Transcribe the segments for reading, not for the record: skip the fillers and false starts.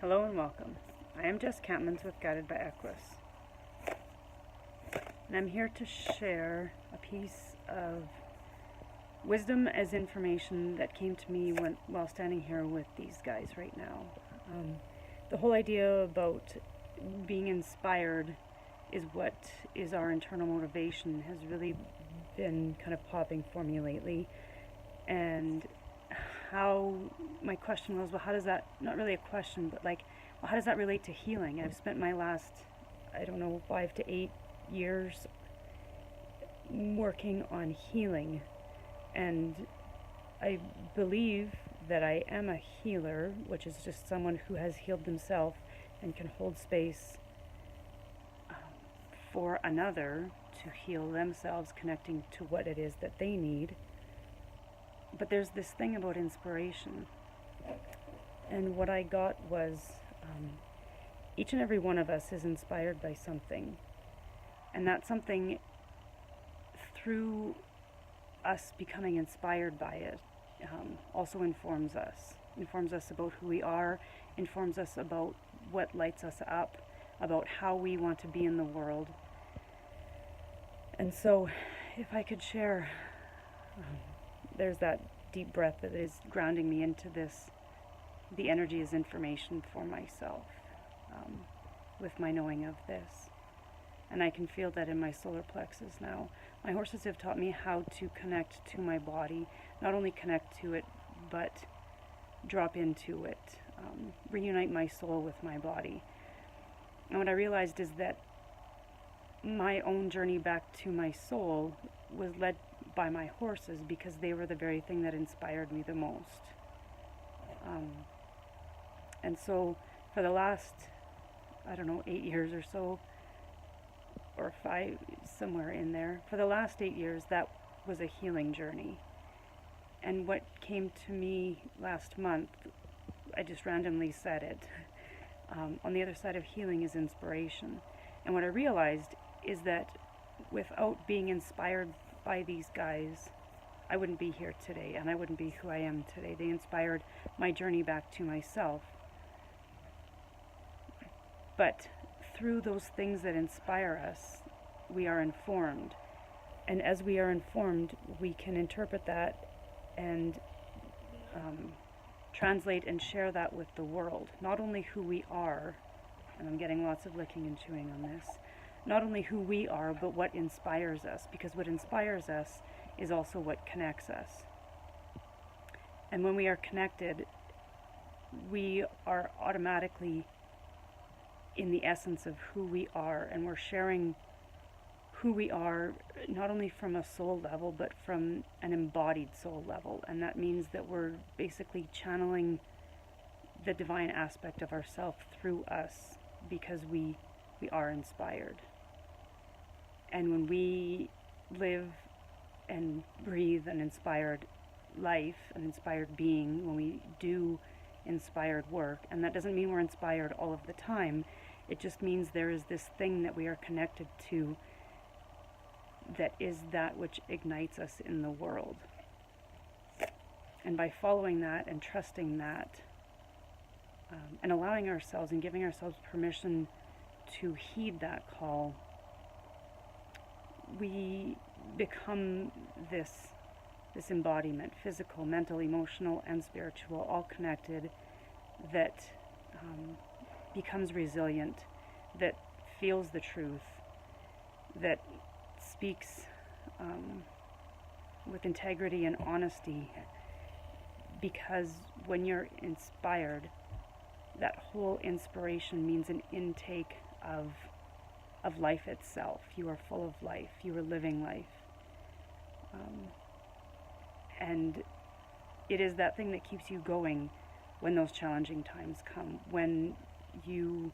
Hello and welcome. I am Jess Campmans with Guided by Equus. And I'm here to share a piece of wisdom as information that came to me while standing here with these guys right now. The whole idea about being inspired is what is our internal motivation has really been kind of popping for me lately. And how my question was, well, how does that, not really a question, but like, well, how does that relate to healing? I've spent my last, 5 to 8 years working on healing, and I believe that I am a healer, which is just someone who has healed themselves and can hold space for another to heal themselves, connecting to what it is that they need. But there's this thing about inspiration, and what I got was each and every one of us is inspired by something, and that something, through us becoming inspired by it, also informs us about who we are, informs us about what lights us up, about how we want to be in the world. And so if I could share, there's that deep breath that is grounding me into this. The energy is information for myself, with my knowing of this. And I can feel that in my solar plexus now. My horses have taught me how to connect to my body, not only connect to it, but drop into it, reunite my soul with my body. And what I realized is that my own journey back to my soul was led by my horses, because they were the very thing that inspired me the most. And so for the last, 8 years or so, or 5, somewhere in there, for the last 8 years, that was a healing journey. And what came to me last month, I just randomly said it, on the other side of healing is inspiration. And what I realized is that without being inspired by these guys, I wouldn't be here today, and I wouldn't be who I am today. They inspired my journey back to myself. But through those things that inspire us, we are informed. And as we are informed, we can interpret that and translate and share that with the world. Not only who we are, and I'm getting lots of licking and chewing on this, not only who we are, but what inspires us, because what inspires us is also what connects us. And when we are connected, we are automatically in the essence of who we are, and we're sharing who we are, not only from a soul level, but from an embodied soul level. And that means that we're basically channeling the divine aspect of ourself through us, because we are inspired. And when we live and breathe an inspired life, an inspired being, when we do inspired work, and that doesn't mean we're inspired all of the time, it just means there is this thing that we are connected to that is that which ignites us in the world. And by following that and trusting that, and allowing ourselves and giving ourselves permission to heed that call, we become this embodiment, physical, mental, emotional, and spiritual, all connected, that becomes resilient, that feels the truth, that speaks with integrity and honesty. Because when you're inspired, that whole inspiration means an intake of life itself. You are full of life. You are living life. And it is that thing that keeps you going when those challenging times come, when you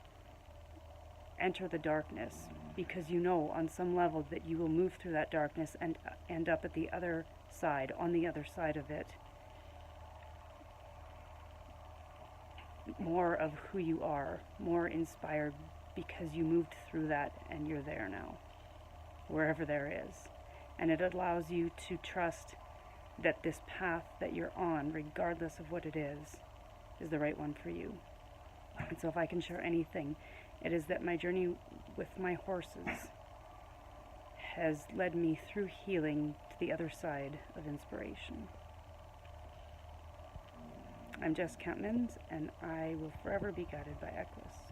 enter the darkness, because you know on some level that you will move through that darkness and end up at the other side, on the other side of it, more of who you are, more inspired, because you moved through that and you're there now, wherever there is. And it allows you to trust that this path that you're on, regardless of what it is the right one for you. And so if I can share anything, it is that my journey with my horses has led me through healing to the other side of inspiration. I'm Jess Campmans, and I will forever be guided by Equus.